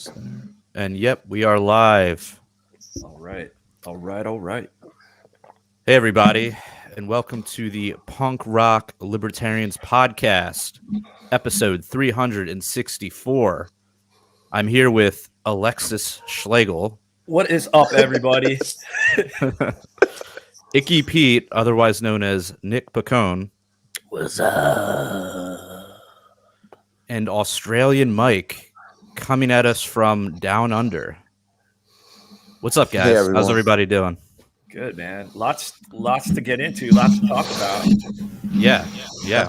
And yep, we are live. All right. Hey, everybody, and welcome to the Punk Rock Libertarians Podcast, episode 364. I'm here with Alexis Schlegel. What is up, everybody? Icky Pete, otherwise known as Nick Pacone. What's up? And Australian Mike, coming at us from down under. What's up, guys? Hey, how's everybody doing? Good, man. Lots to get into. Lots to talk about. Yeah.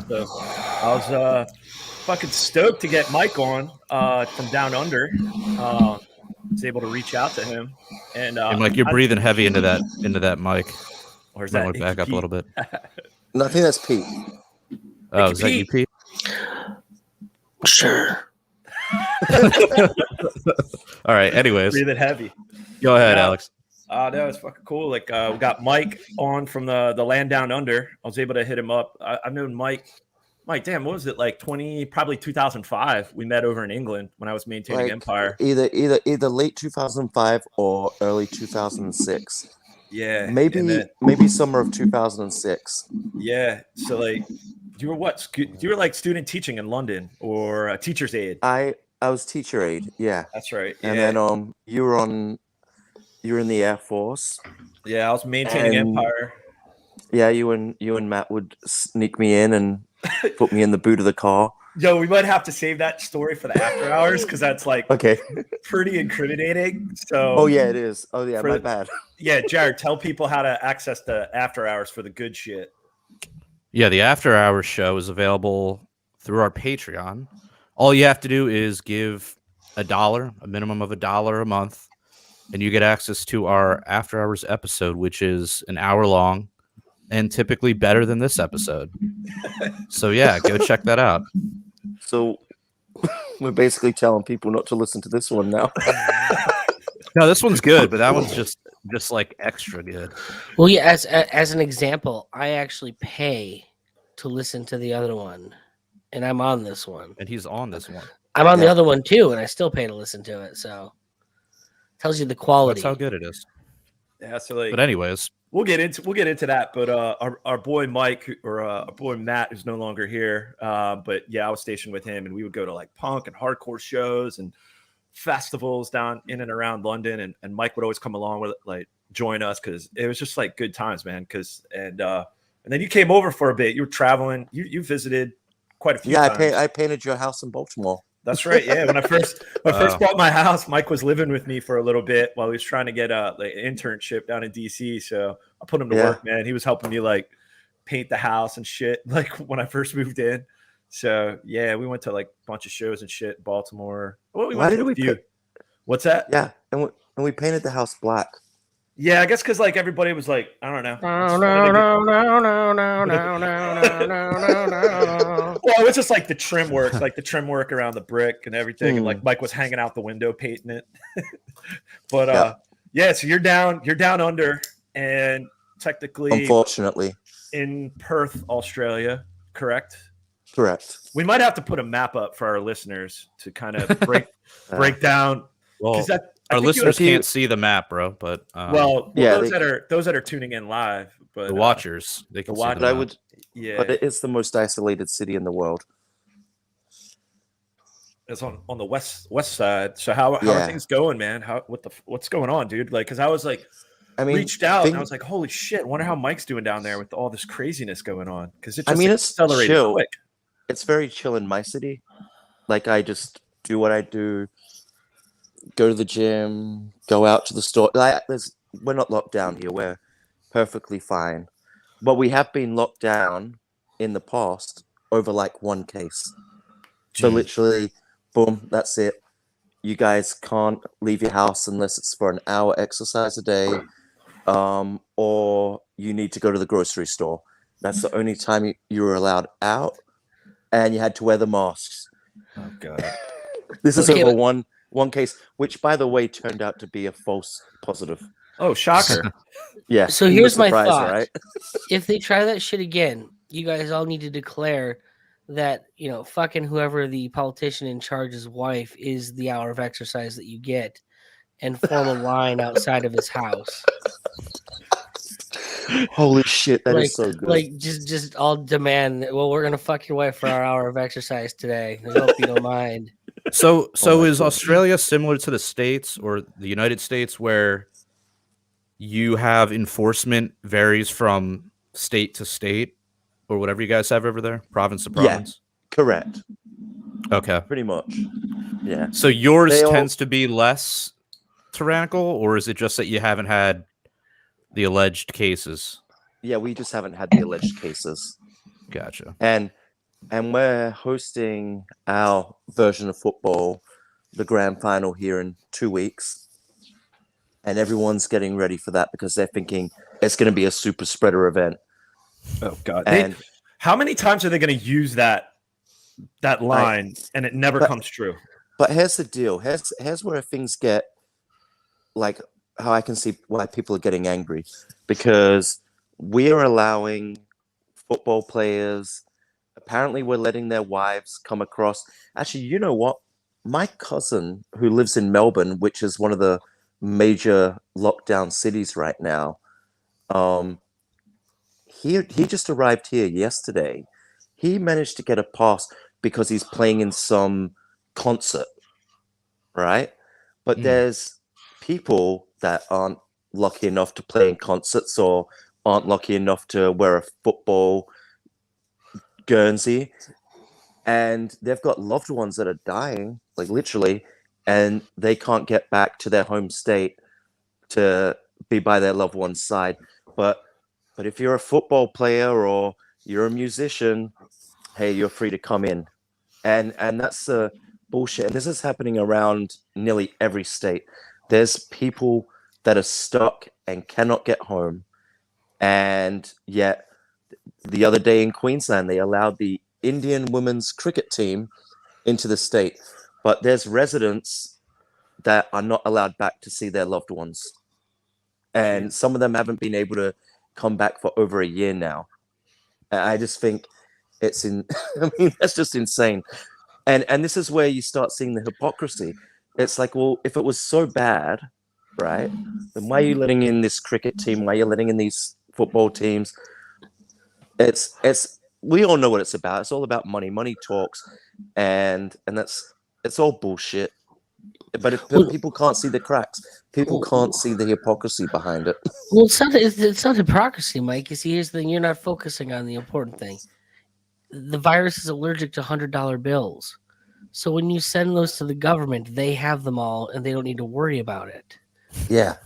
So, I was fucking stoked to get Mike on from down under. Was able to reach out to him, and Mike, you're breathing heavy into that mic. Or is that back up a little bit? No, I think that's Pete. Oh, is that you, Pete? Sure. All right. Anyways, breathing heavy. Go ahead, Alex. That was fucking cool. Like, we got Mike on from the land down under. I was able to hit him up. I've known Mike. Damn, what was it, like probably 2005? We met over in England when I was maintaining Empire. Either late 2005 or early 2006. Yeah, maybe summer of 2006. Yeah. So like, you were what? You were like student teaching in London or a teacher's aide. I was teacher aide. Yeah, that's right. Yeah. And then you were in the Air Force. Yeah, I was maintaining Empire. Yeah, you and Matt would sneak me in and put me in the boot of the car. Yo, we might have to save that story for the after hours because that's like pretty incriminating. So oh yeah, it is. Oh yeah, my bad. Yeah, Jared, tell people how to access the after hours for the good shit. Yeah, the after hours show is available through our Patreon. All you have to do is give a minimum of $1 a month, and you get access to our after hours episode, which is an hour long and typically better than this episode. So yeah, go check that out. So we're basically telling people not to listen to this one now. No, this one's good, but that one's just like extra good. Well, yeah, as an example, I actually pay to listen to the other one, and I'm on this one. And he's on this one. I'm on the other one too, and I still pay to listen to it. So tells you the quality. That's how good it is. Yeah. So like, but anyways, we'll get into that. But our boy Mike or our boy Matt, who's no longer here. But yeah, I was stationed with him, and we would go to like punk and hardcore shows and festivals down in and around London, and Mike would always come along with like join us because it was just like good times, man. And then you came over for a bit. You were traveling. You visited quite a few times. I painted your house in Baltimore. That's right. Yeah, when I first bought my house, Mike was living with me for a little bit while he was trying to get an internship down in DC. So I put him to work, man. He was helping me like paint the house and shit. Like when I first moved in. So yeah, we went to like a bunch of shows and shit in Baltimore. Well, what's that? Yeah, and we painted the house black. Yeah, I guess because like everybody was like, I don't know. Well, it was just like the trim work around the brick and everything, and like Mike was hanging out the window painting it. But yeah, so you're down under, and technically, unfortunately, in Perth, Australia, correct? Correct. We might have to put a map up for our listeners to kind of break down. Well, our listeners can't see the map, bro. But those that are tuning in live, but the watchers, they can see the map. But it is the most isolated city in the world. It's on the west side. So how are things going, man? What's going on, dude? Like, because I was like, reached out and I was like, holy shit, I wonder how Mike's doing down there with all this craziness going on. Because it's accelerated chill. Quick. It's very chill in my city. Like I just do what I do, go to the gym, go out to the store. We're not locked down here. We're perfectly fine. But we have been locked down in the past over like one case. So literally, boom, that's it. You guys can't leave your house unless it's for an hour exercise a day, or you need to go to the grocery store. That's the only time you were allowed out, and you had to wear the masks. Oh god! This is over one case, which by the way turned out to be a false positive. Oh, shocker! Yeah. So here's my thought: right? if they try that shit again, you guys all need to declare that, fucking whoever the politician in charge's wife is the hour of exercise that you get, and form a line outside of his house. Holy shit, that is so good. Like just all demand that, well, we're gonna fuck your wife for our hour of exercise today. I hope you don't mind. So my is God. Australia similar to the States or the United States, where you have enforcement varies from state to state, or whatever you guys have over there, province to province? Correct. Okay. Pretty much. Yeah. So yours They all- tends to be less tyrannical, or is it just that you haven't had the alleged cases? Yeah, we just haven't had the alleged cases. Gotcha. And we're hosting our version of football, the grand final, here in 2 weeks. And everyone's getting ready for that because they're thinking it's going to be a super spreader event. Oh God! And how many times are they going to use that line and it never comes true? But here's the deal. Here's where things get, like, how I can see why people are getting angry, because we are allowing football players. Apparently, we're letting their wives come across. Actually, you know what? My cousin, who lives in Melbourne, which is one of the major lockdown cities right now, he just arrived here yesterday. He managed to get a pass because he's playing in some concert, right? But there's people that aren't lucky enough to play in concerts or aren't lucky enough to wear a football Guernsey, and they've got loved ones that are dying, like literally, and they can't get back to their home state to be by their loved one's side. But if you're a football player or you're a musician, hey, you're free to come in, and that's bullshit. And this is happening around nearly every state. There's people that are stuck and cannot get home, and yet the other day in Queensland, they allowed the Indian women's cricket team into the state, but there's residents that are not allowed back to see their loved ones. And some of them haven't been able to come back for over a year now. I just think I mean, that's just insane. And this is where you start seeing the hypocrisy. It's like, well, if it was so bad, right, then why are you letting in this cricket team? Why are you letting in these football teams? It's we all know what it's about. It's all about money. Money talks, and it's all bullshit. But if people can't see the cracks, people can't see the hypocrisy behind it. Well, it's not hypocrisy, Mike. You see, here's the thing: you're not focusing on the important thing. The virus is allergic to $100 bills, so when you send those to the government, they have them all, and they don't need to worry about it. Yeah.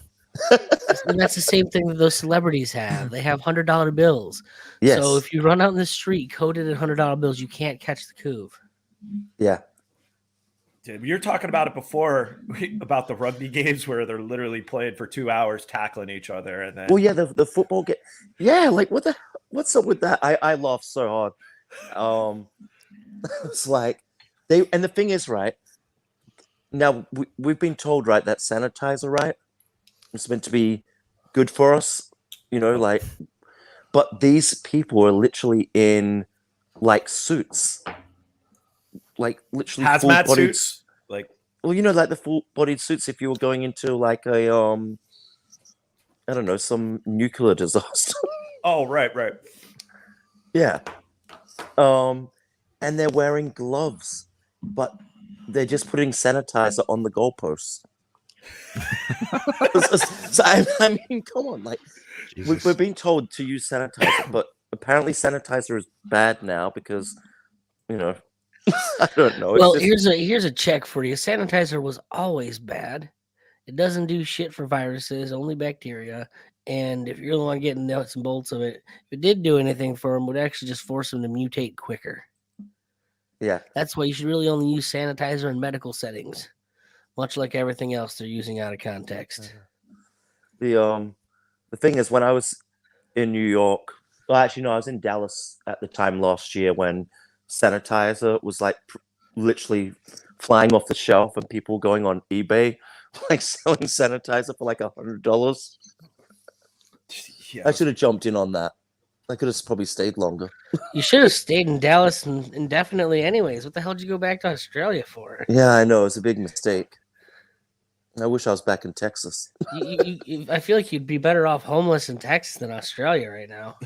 And that's the same thing that those celebrities have. They have $100 bills. Yes. So if you run out in the street coded at $100 bills, you can't catch the couve. Yeah. Dude, we were talking about it before about the rugby games where they're literally playing for 2 hours, tackling each other, and then. Well, yeah, the football game. Yeah, like what's up with that? I laugh so hard. It's like and the thing is, right now we've been told, right, that sanitizer, right, it's meant to be good for us, like, but these people are literally in like suits, like literally hazmat suits, like, well, like the full-bodied suits if you were going into like a I don't know, some nuclear disaster. Oh, right. Yeah. And they're wearing gloves, but they're just putting sanitizer on the goalposts. So, I mean, come on, like we're being told to use sanitizer, but apparently sanitizer is bad now because, I don't know. Well, here's a check for you. Sanitizer was always bad. It doesn't do shit for viruses, only bacteria. And if you're the one getting nuts and bolts of it, if it did do anything for them, it would actually just force them to mutate quicker. Yeah. That's why you should really only use sanitizer in medical settings, much like everything else they're using out of context. The thing is, when I was in New York, well, actually, no, I was in Dallas at the time last year when sanitizer was like literally flying off the shelf and people going on eBay, like selling sanitizer for like $100. Yeah. I should have jumped in on that. I could have probably stayed longer. You should have stayed in Dallas indefinitely, anyways. What the hell did you go back to Australia for? Yeah, I know. It's a big mistake. I wish I was back in Texas. I feel like you'd be better off homeless in Texas than Australia right now.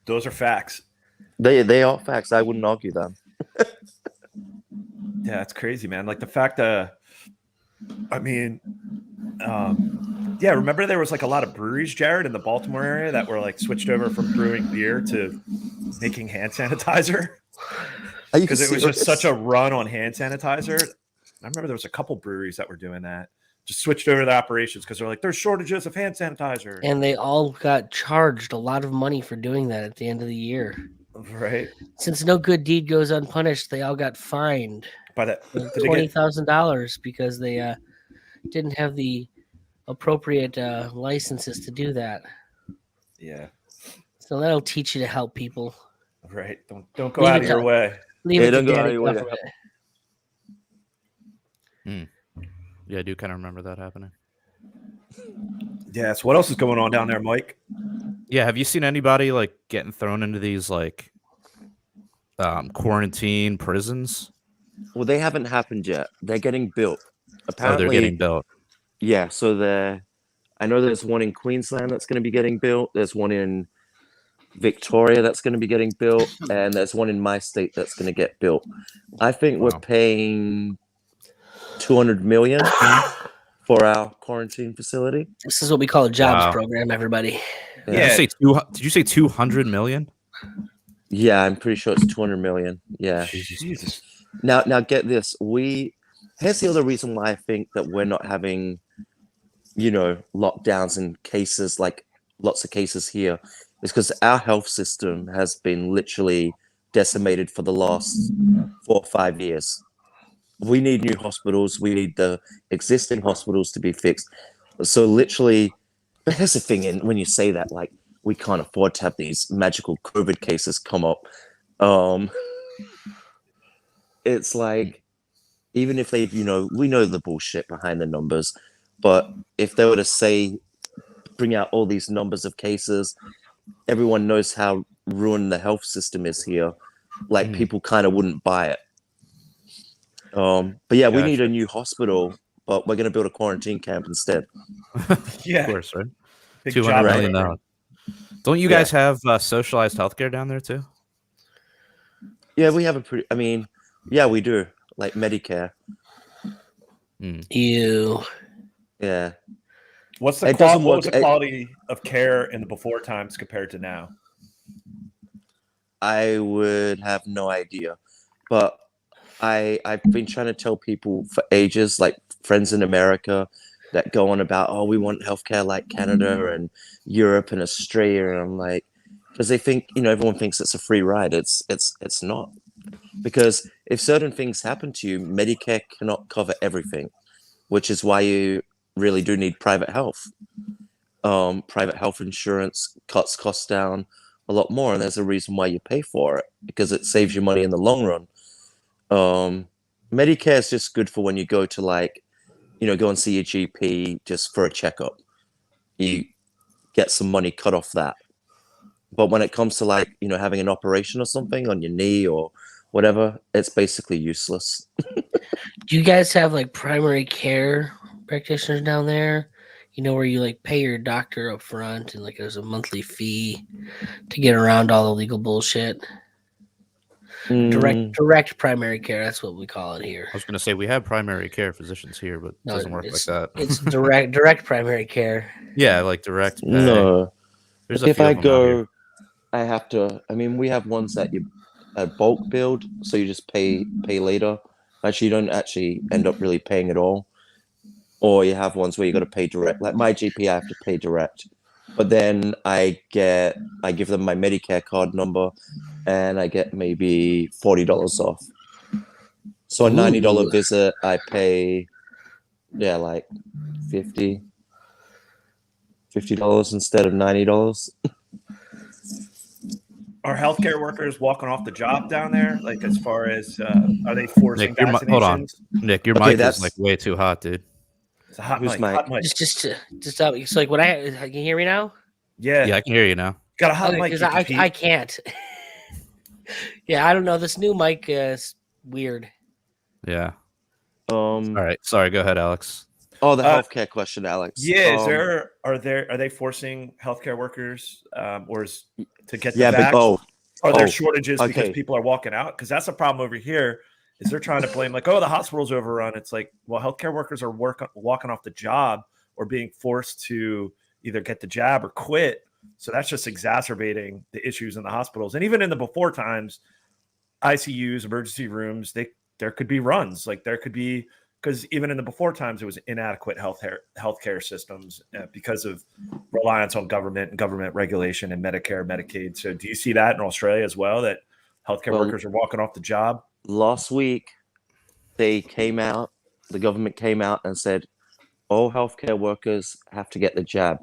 Those are facts. They are facts. I wouldn't argue them. Yeah, it's crazy, man. Like the fact that, I mean, yeah, remember there was like a lot of breweries, Jared, in the Baltimore area that were like switched over from brewing beer to making hand sanitizer because it was just such a run on hand sanitizer. I remember there was a couple breweries that were doing that, just switched over the operations because they're like, there's shortages of hand sanitizer. And they all got charged a lot of money for doing that at the end of the year. Right. Since no good deed goes unpunished, they all got fined By that $20,000 because they didn't have the appropriate licenses to do that. Yeah. So that'll teach you to help people. Right. Don't go out of your way. Leave it to daddy government. Yeah, I do kind of remember that happening. Yeah. So what else is going on down there, Mike? Yeah, have you seen anybody like getting thrown into these like quarantine prisons? Well, they haven't happened yet. They're getting built. Apparently, they're getting built. Yeah, so I know there's one in Queensland that's going to be getting built. There's one in Victoria that's going to be getting built, and there's one in my state that's going to get built. I think we're paying $200 million for our quarantine facility. This is what we call a jobs program, everybody. Yeah. Did you say 200 million? Yeah, I'm pretty sure it's 200 million. Yeah. Jesus. Now get this. Here's the other reason why I think that we're not having, lockdowns and cases, like lots of cases here, is because our health system has been literally decimated for the last 4 or 5 years. We need new hospitals. We need the existing hospitals to be fixed. So literally, but here's the thing, when you say that, like, we can't afford to have these magical COVID cases come up. It's like, even if they, we know the bullshit behind the numbers, but if they were to bring out all these numbers of cases, everyone knows how ruined the health system is here. Like, people kind of wouldn't buy it. But yeah, we need a new hospital, but we're going to build a quarantine camp instead. Yeah, of course, right? Big $200 million. Don't you guys have socialized healthcare down there too? Yeah, we have yeah, we do. Like Medicare. Ew. Yeah. What was the quality of care in the before times compared to now? I would have no idea. But I've been trying to tell people for ages, like friends in America that go on about, we want healthcare like Canada and Europe and Australia. And I'm like, because they think, everyone thinks it's a free ride. It's not. Because if certain things happen to you, Medicare cannot cover everything, which is why you really do need private health. Private health insurance cuts costs down a lot more, and there's a reason why you pay for it, because it saves you money in the long run. Medicare is just good for when you go to go and see your GP just for a checkup. You get some money cut off that. But when it comes to having an operation or something on your knee or whatever, it's basically useless. Do you guys have primary care practitioners down there? Where you pay your doctor up front and there's a monthly fee to get around all the legal bullshit? Direct primary care, that's what we call it here. I was going to say we have primary care physicians here, but it doesn't work like that. It's direct primary care. Yeah, like direct pay. No. If I go, I have to. We have ones that you bulk billed, so you just pay later. Actually, you don't actually end up really paying at all. Or you have ones where you got to pay direct. Like my GP, I have to pay direct. But then I give them my Medicare card number, and I get maybe $40 off. So a $90 visit, I pay, like $50 instead of $90. Are healthcare workers walking off the job down there? As far as are they forcing vaccinations? Hold on, Nick, your mic is way too hot, dude. It's a hot mic. Just stop. So what can you hear me now? Yeah, I can hear you now. Got a hot mic. Because you can I peep. can't. Yeah, I don't know. This new mic is weird. Yeah. All All right. Sorry. Go ahead, Alex. Oh, the healthcare question, Alex. Yeah, are they forcing healthcare workers to get the Yeah, vax? but Are there shortages because okay. people are walking out? Because that's a problem over here. Is they're trying to blame like, oh, the hospital's overrun. It's like, well, healthcare workers are walking off the job or being forced to either get the jab or quit. So that's just exacerbating the issues in the hospitals. And even in the before times, ICUs, emergency rooms, there could be runs. Like there could be, because even in the before times, it was inadequate healthcare systems because of reliance on government and government regulation and Medicare, Medicaid. So do you see that in Australia as well, that healthcare workers are walking off the job? Last week, the government came out and said, all healthcare workers have to get the jab.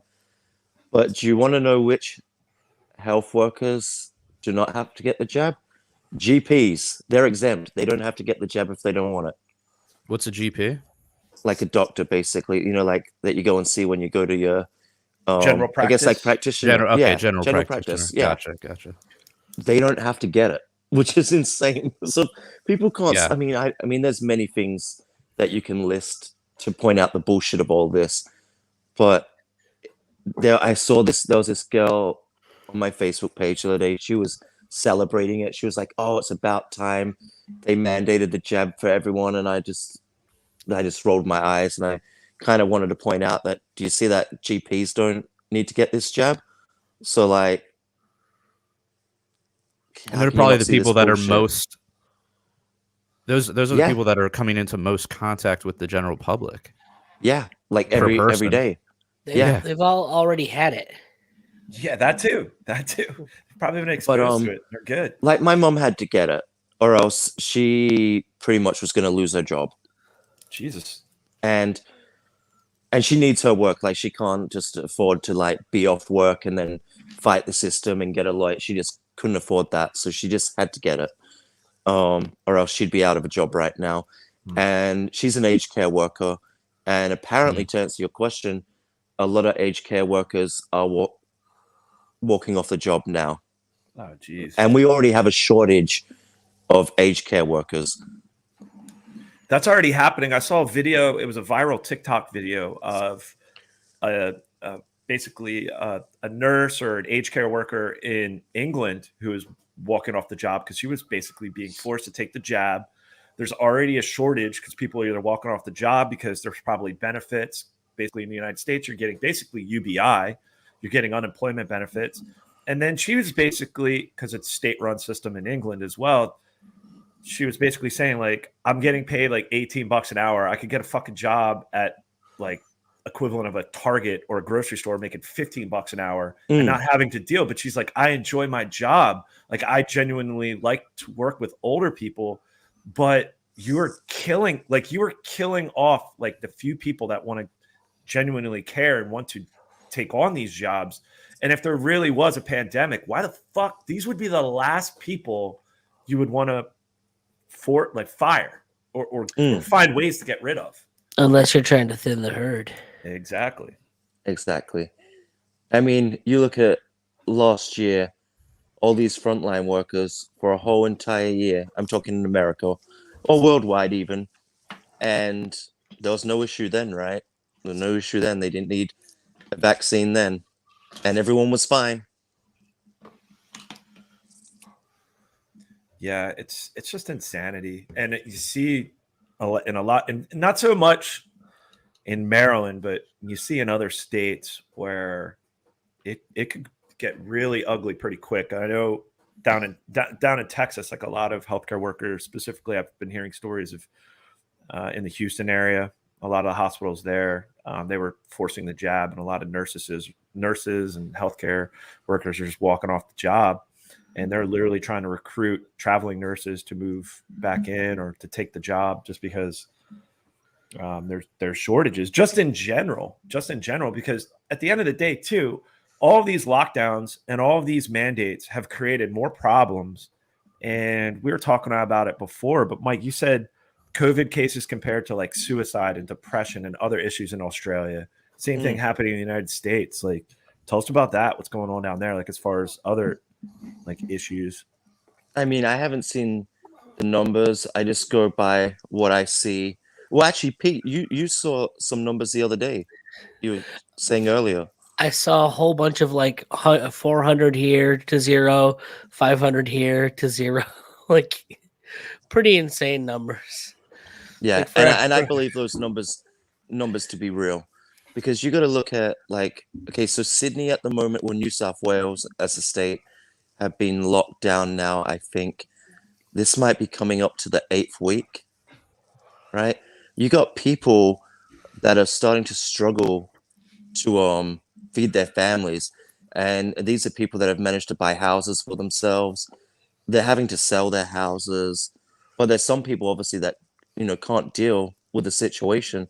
But do you want to know which health workers do not have to get the jab? GPs, they're exempt. They don't have to get the jab if they don't want it. What's a GP? Like a doctor, basically, like that you go and see when you go to your general practice. I guess like practitioner. General practice. Yeah. Gotcha. They don't have to get it, which is insane. So people can't. Yeah. I mean, there's many things that you can list to point out the bullshit of all this, but I saw this. There was this girl on my Facebook page the other day. She was celebrating it. She was like, "Oh, it's about time they mandated the jab for everyone," and I just rolled my eyes, and I kind of wanted to point out that, do you see that GPs don't need to get this jab? So like, and they're probably the people that are most. Those are the people that are coming into most contact with the general public. Yeah, like every day. They've all already had it. Yeah, that too. Probably been exposed to it. They're good. Like my mom had to get it, or else she pretty much was going to lose her job. Jesus. And she needs her work. Like she can't just afford to like be off work and then fight the system and get a lawyer. She just couldn't afford that, so she just had to get it, or else she'd be out of a job right now. And she's an aged care worker, and apparently, to answer your question, a lot of aged care workers are walking off the job now. Oh, geez. And we already have a shortage of aged care workers. That's already happening. I saw a video. It was a viral TikTok video of basically a nurse or an aged care worker in England who was walking off the job because she was basically being forced to take the jab. There's already a shortage because people are either walking off the job because there's probably benefits. Basically, in the United States, you're getting basically UBI. You're getting unemployment benefits. And then she was basically, because it's state-run system in England as well, she was basically saying, like, I'm getting paid like $18 an hour. I could get a fucking job at like equivalent of a Target or a grocery store making $15 an hour and not having to deal. But she's like, I enjoy my job. Like, I genuinely like to work with older people, but you are killing off like the few people that want to genuinely care and want to take on these jobs. And if there really was a pandemic, why the fuck these would be the last people you would want to fire or find ways to get rid of, unless you're trying to thin the herd. Exactly. I mean, you look at last year, all these frontline workers for a whole entire year. I'm talking in America or worldwide even, and there was no issue then, right? There was no issue then. They didn't need a vaccine then, and everyone was fine. Yeah, it's just insanity, and you see and not so much in Maryland, but you see in other states where it could get really ugly pretty quick. I know down in Texas, like a lot of healthcare workers, specifically, I've been hearing stories of in the Houston area, a lot of the hospitals there, they were forcing the jab, and a lot of nurses and healthcare workers are just walking off the job. And they're literally trying to recruit traveling nurses to move back in or to take the job just because there's shortages just in general, because at the end of the day, too, all of these lockdowns and all of these mandates have created more problems. And we were talking about it before, but Mike, you said COVID cases compared to like suicide and depression and other issues in Australia. Same thing happening in the United States. Like, Tell us about that. What's going on down there? Like as far as other like issues. I mean, I haven't seen the numbers. I just go by what I see. Well, actually, Pete, you saw some numbers the other day. You were saying earlier. I saw a whole bunch of like 400 here to 0, 500 here to 0, like pretty insane numbers. Yeah, Like and I believe those numbers to be real, because you got to look at like, okay, so Sydney at the moment, or New South Wales as a state, have been locked down now. I think this might be coming up to the 8th week, right? You got people that are starting to struggle to feed their families, and these are people that have managed to buy houses for themselves. They're having to sell their houses, but there's some people obviously that can't deal with the situation.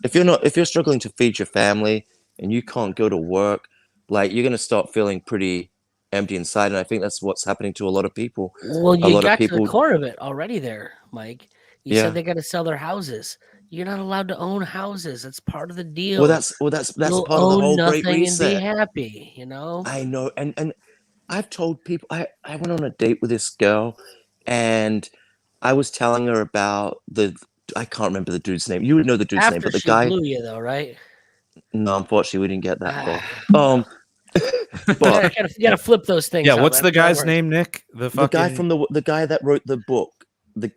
If you're struggling to feed your family and you can't go to work, like, you're going to start feeling pretty empty inside, and I think that's what's happening to a lot of people. Well, you got to the core of it already there, Mike. You Yeah. said they got to sell their houses. You're not allowed to own houses. That's part of the deal. Well, that's part of the whole Great Reset. And be happy, I know, and I've told people. I went on a date with this girl, and I was telling her about I can't remember the dude's name. You would know the dude's name, but the guy blew you though, right? No, unfortunately, we didn't get that far. But you gotta flip those things. Yeah, what's the guy's name, Nick? The guy from the guy that wrote the book. The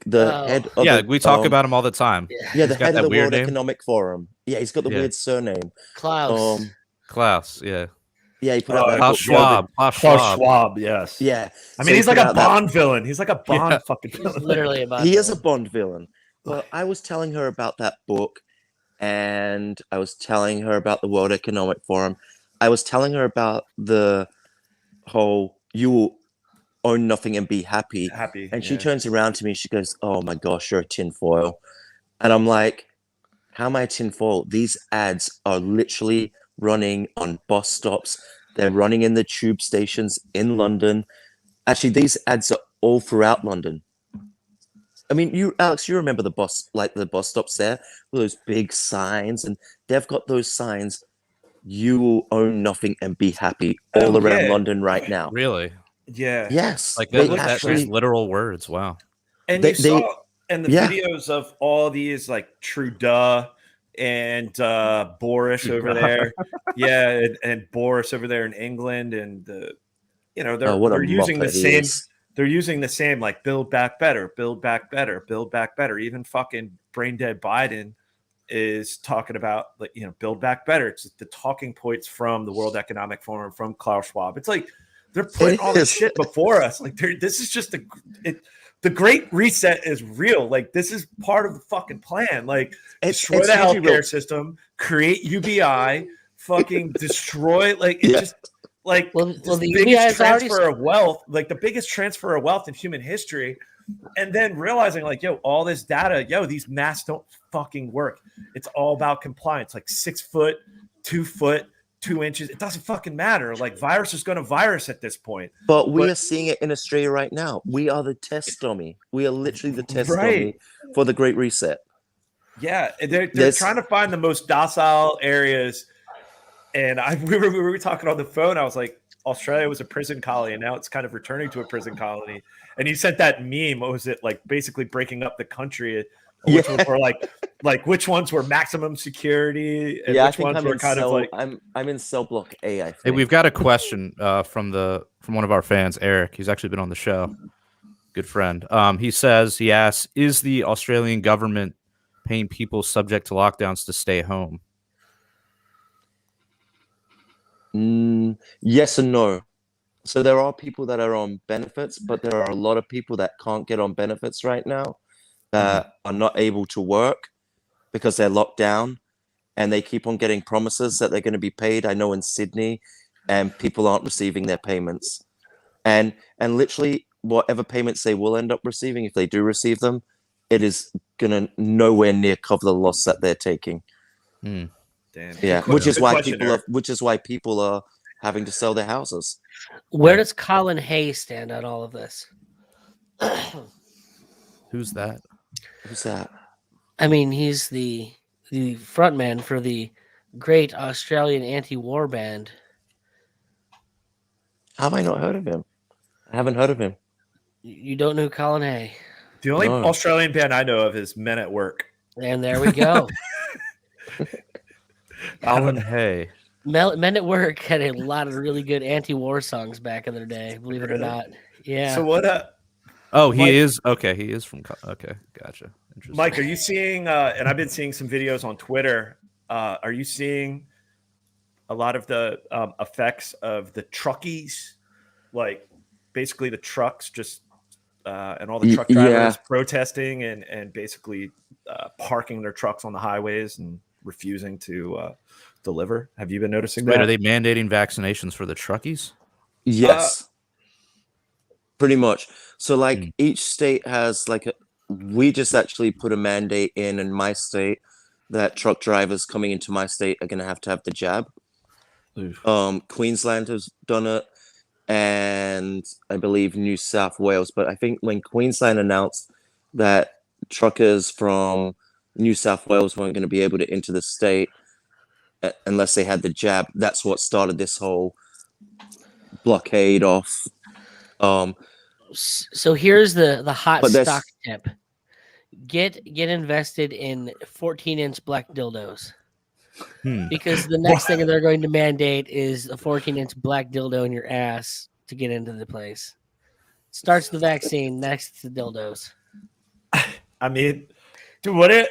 head of we talk about him all the time. Yeah, the head of the World Economic Forum. Yeah, he's got the weird surname. Klaus, yeah. Yeah, he put out that Klaus Schwab. Klaus Schwab, yes. Yeah. I mean, he's like a Bond villain. He's like a Bond fucking villain. He's literally a Bond villain. He is a Bond villain. Well, I was telling her about that book, and I was telling her about the World Economic Forum. I was telling her about the whole "you will own nothing and be happy." And she turns around to me. She goes, "Oh my gosh, you're a tinfoil." And I'm like, "How am I a tinfoil? These ads are literally running on bus stops. They're running in the tube stations in London. Actually, these ads are all throughout London. I mean, Alex, you remember the bus stops there with those big signs, and they've got those signs. You will own nothing and be happy all around London right now. Really? Yeah. Yes. Like that's literal words. Wow. And you saw in the videos of all these like Trudeau and Boris over there. Yeah, and Boris over there in England, and they're using the same. They're using the same, like, build back better, build back better, build back better. Even fucking brain dead Biden is talking about, like, build back better. It's the talking points from the World Economic Forum, from Klaus Schwab. It's like they're putting all this shit before us. Like, this is just the Great Reset is real. Like, this is part of the fucking plan. Like, destroy the healthcare system, create UBI, fucking destroy. Like, it just. Like, the biggest transfer of wealth, like the biggest transfer of wealth in human history, and then realizing, like, all this data, these masks don't fucking work. It's all about compliance. Like 6 foot, 2 foot, 2 inches. It doesn't fucking matter. Like, virus is going to virus at this point. But we are seeing it in Australia right now. We are the test dummy. We are literally the test dummy for the Great Reset. Yeah, they're trying to find the most docile areas. And we were talking on the phone. I was like, Australia was a prison colony, and now it's kind of returning to a prison colony. And you sent that meme. What was it, like, basically breaking up the country? Which ones were like which ones were maximum security? And which ones were kind of like I'm in cell block A. I think. Hey, we've got a question from one of our fans, Eric. He's actually been on the show. Good friend. He asks, is the Australian government paying people subject to lockdowns to stay home? Yes and no. So there are people that are on benefits, but there are a lot of people that can't get on benefits right now that are not able to work because they're locked down, and they keep on getting promises that they're going to be paid. I know in Sydney, and people aren't receiving their payments, and literally whatever payments they will end up receiving, if they do receive them, it is going to nowhere near cover the loss that they're taking. Damn. Yeah, which is why people are having to sell their houses. Where does Colin Hay stand on all of this? Who's that? I mean, he's the frontman for the great Australian anti-war band. How have I not heard of him? I haven't heard of him. You don't know Colin Hay. The only No. Australian band I know of is Men at Work. And there we go. Alan Hay. Men at Work had a lot of really good anti-war songs back in their day, believe it or not. Yeah. So what? Oh, he Mike- is okay. He is from. Okay, gotcha. Interesting. Mike, are you seeing? And I've been seeing some videos on Twitter. Are you seeing a lot of the effects of the truckies, like basically the trucks, just and all the truck drivers protesting and basically parking their trucks on the highways and refusing to deliver? Have you been noticing that? Wait, are they mandating vaccinations for the truckies? Yes. Pretty much. So like each state has like we just actually put a mandate in my state that truck drivers coming into my state are going to have the jab. Oof. Queensland has done it, and I believe New South Wales. But I think when Queensland announced that truckers from New South Wales weren't going to be able to enter the state unless they had the jab, that's what started this whole blockade off. So here's the hot But stock tip. Get invested in 14-inch black dildos. Because the next thing they're going to mandate is a 14-inch black dildo in your ass to get into the place. Starts the vaccine, next the dildos. I mean, dude,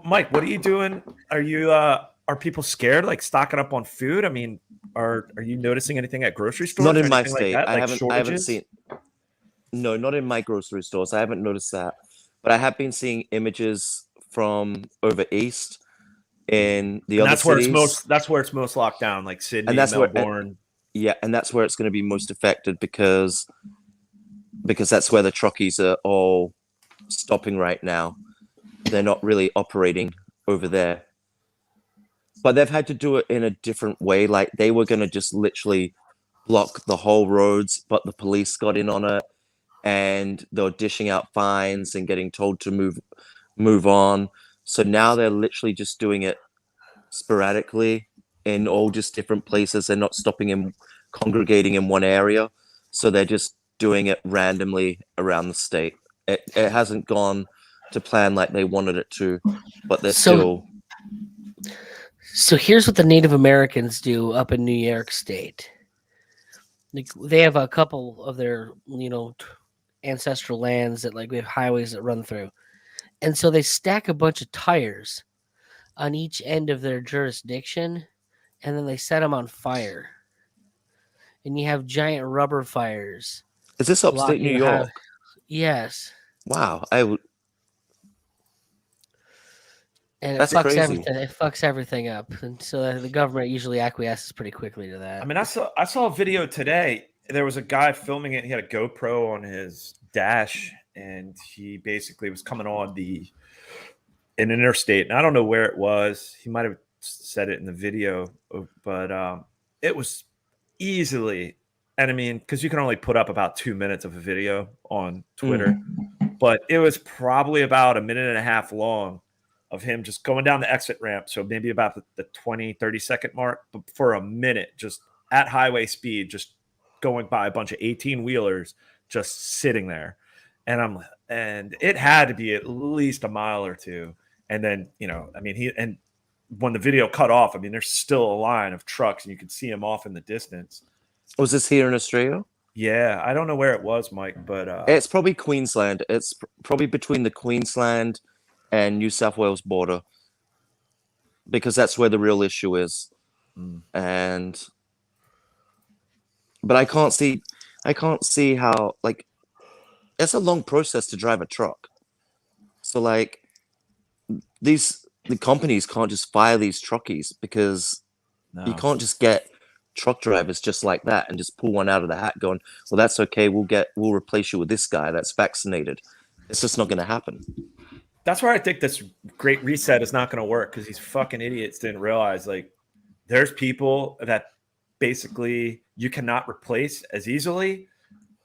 Mike, what are you doing? Are you are people scared, like stocking up on food? I mean, are you noticing anything at grocery stores? Not in my anything state. Like that? I Like haven't shortages? seen. No, not in my grocery stores. I haven't noticed that, but I have been seeing images from over east in the And other that's where cities. that's where it's most locked down, like Sydney, And that's where- Melbourne. And that's where it's going to be most affected because that's where the truckies are all stopping right now. They're not really operating over there. But they've had to do it in a different way. Like they were going to just literally block the whole roads, but the police got in on it and they were dishing out fines and getting told to move on. So now they're literally just doing it sporadically in all just different places. They're not stopping and congregating in one area. So they're just doing it randomly around the state. It hasn't gone to plan like they wanted it to, but they're still. So here's what the Native Americans do up in New York State. Like they have a couple of their, ancestral lands that we have highways that run through. And so they stack a bunch of tires on each end of their jurisdiction, and then they set them on fire. And you have giant rubber fires. Is this upstate New York? Yes. Wow, I would. And That's it fucks crazy. everything. It fucks everything up, and so the government usually acquiesces pretty quickly to that. I mean, I saw a video today. There was a guy filming it. He had a GoPro on his dash, and he basically was coming on an interstate. And I don't know where it was. He might have said it in the video, but it was easily. And I mean, because you can only put up about 2 minutes of a video on Twitter, but it was probably about a minute and a half long of him just going down the exit ramp. So maybe about the 20, 30-second mark, but for a minute, just at highway speed, just going by a bunch of 18-wheelers, just sitting there. And it had to be at least a mile or two. And then, and when the video cut off, I mean, there's still a line of trucks and you could see him off in the distance. Was this here in Australia? Yeah. I don't know where it was, Mike, but It's probably Queensland. It's probably between the Queensland and New South Wales border, because that's where the real issue is. But I can't see how, it's a long process to drive a truck. So the companies can't just fire these truckies, because you can't just get truck drivers just like that and just pull one out of the hat going, well, that's okay, we'll replace you with this guy that's vaccinated. It's just not going to happen. That's where I think this great reset is not going to work, because these fucking idiots didn't realize there's people that basically you cannot replace as easily.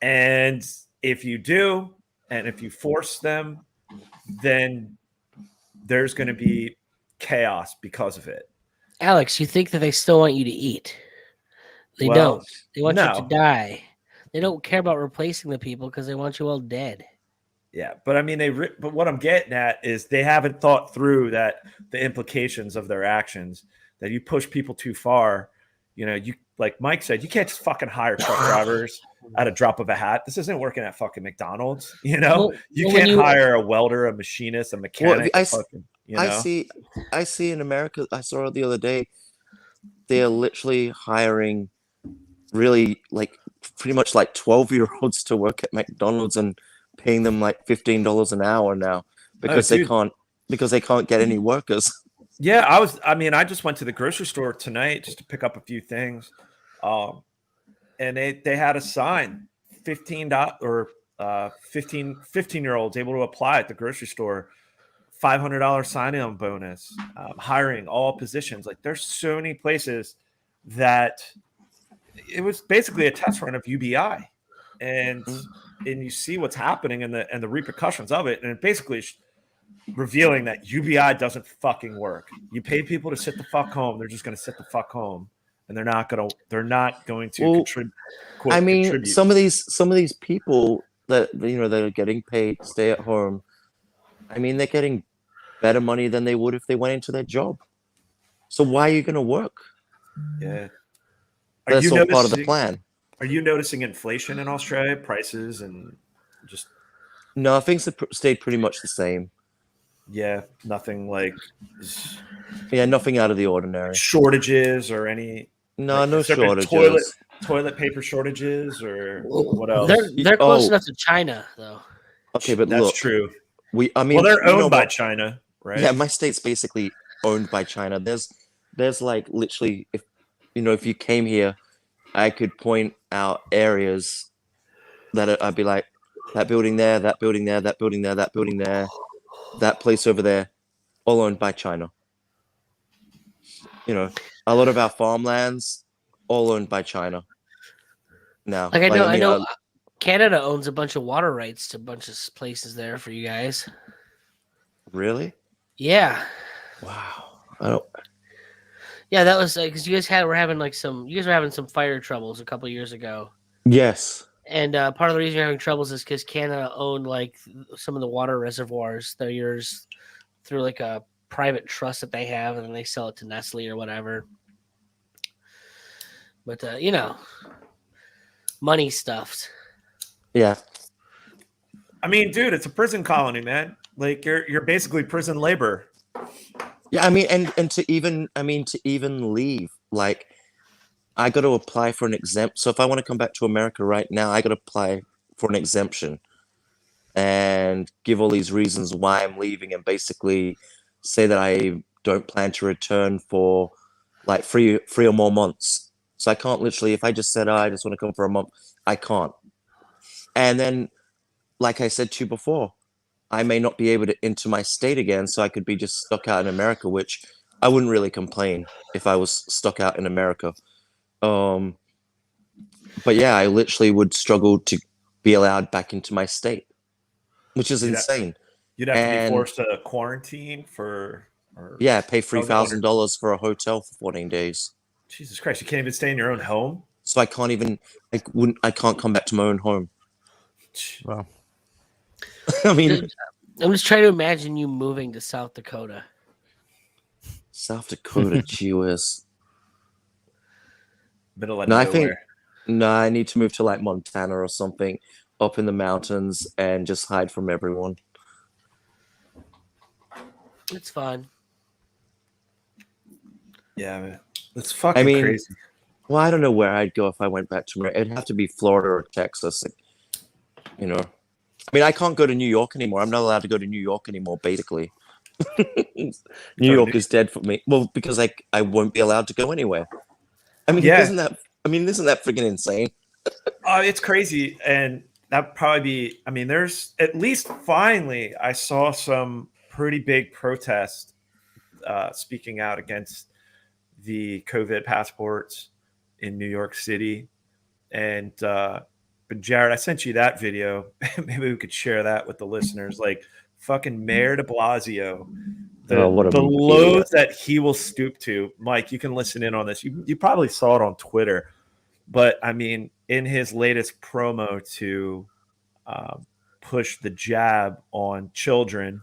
And if you do, and if you force them, then there's going to be chaos because of it. Alex, you think that they still want you to eat? They Well, don't. They want you to no. die. They don't care about replacing the people because they want you all dead. Yeah, but I mean, but what I'm getting at is they haven't thought through that the implications of their actions. That you push people too far, you like Mike said, you can't just fucking hire truck drivers at a drop of a hat. This isn't working at fucking McDonald's. You can't hire a welder, a machinist, a mechanic. I see in America. I saw it the other day. They are literally hiring, really like pretty much like 12-year-olds to work at McDonald's and paying them like $15 an hour now because they can't get any workers. Yeah, I just went to the grocery store tonight just to pick up a few things. And they had a sign, $15 or 15-year-olds able to apply at the grocery store, $500 sign-on bonus, hiring all positions. Like there's so many places that it was basically a test run of UBI, and you see what's happening and the repercussions of it, and it basically is revealing that UBI doesn't fucking work. You pay people to sit the fuck home; they're just going to sit the fuck home, and they're not going to contribute. I mean, some of these people that that are getting paid to stay at home, I mean, they're getting better money than they would if they went into their job. So why are you going to work? Yeah. That's all part of the plan. Are you noticing inflation in Australia, prices and just? No, things have stayed pretty much the same. Yeah, nothing like. Yeah, nothing out of the ordinary. Shortages or any? No, no shortages. Toilet paper shortages or what else? They're close enough to China, though. Okay, but that's look, true. They're owned by China, right? Yeah, my state's basically owned by China. There's like literally, if you came here, I could point out areas that I'd be like, that building there, that building there, that building there, that building there, that place over there, all owned by China. A lot of our farmlands, all owned by China. Now, I know Canada owns a bunch of water rights to a bunch of places there for you guys. Really? Yeah. Wow. Yeah, that was because you guys were having some fire troubles a couple years ago. Yes. And part of the reason you're having troubles is because Canada owned like some of the water reservoirs. They're yours through like a private trust that they have, and then they sell it to Nestle or whatever. But money stuffs. Yeah. I mean, dude, it's a prison colony, man. Like you're basically prison labor. Yeah, I mean, and to even leave, like, I got to apply for an exempt. So if I want to come back to America right now, I got to apply for an exemption and give all these reasons why I'm leaving, and basically say that I don't plan to return for like three or more months. So I can't literally, if I just said, I just want to come for a month, I can't. And then, like I said to you before, I may not be able to enter my state again, so I could be just stuck out in America, which I wouldn't really complain if I was stuck out in America. But yeah, I literally would struggle to be allowed back into my state, which is insane. You'd have to be forced to quarantine for... pay $3,000 for a hotel for 14 days. Jesus Christ, you can't even stay in your own home? So I can't come back to my own home. Wow. I mean, I'm just trying to imagine you moving to South Dakota. South Dakota, gee whiz. Middle of nowhere. I need to move to like Montana or something, up in the mountains, and just hide from everyone. It's fun. Yeah, man. It's fucking crazy. Well, I don't know where I'd go if I went back to America. It'd have to be Florida or Texas. I mean, I can't go to New York anymore. I'm not allowed to go to New York anymore, basically. New York is dead for me. Well, because I won't be allowed to go anywhere. I mean, isn't that freaking insane? It's crazy. And that'd probably be, I mean, there's at least finally I saw some pretty big protests speaking out against the COVID passports in New York City. And but Jared, I sent you that video. Maybe we could share that with the listeners. Like fucking Mayor de Blasio, the lows that he will stoop to. Mike, you can listen in on this. You probably saw it on Twitter. But I mean, in his latest promo to push the jab on children,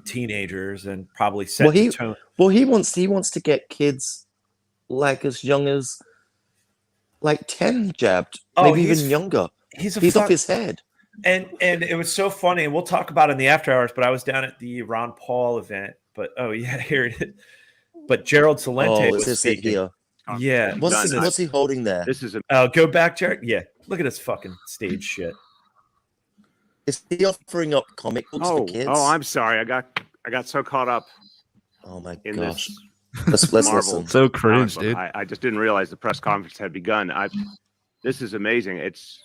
teenagers, and probably set the tone. Well, he wants to get kids like as young as like 10 jabbed, maybe even younger. He's off his head. And it was so funny, and we'll talk about it in the after hours, but I was down at the Ron Paul event. But here it is. But Gerald Salenti was speaking. Here? Yeah. What's he holding there? This is go back, Jared. Yeah. Look at this fucking stage shit. Is he offering up comic books for kids? Oh, I'm sorry. I got so caught up. Oh my in gosh. This Let's Marvel listen. So cringe, dude. I just didn't realize the press conference had begun. This is amazing. It's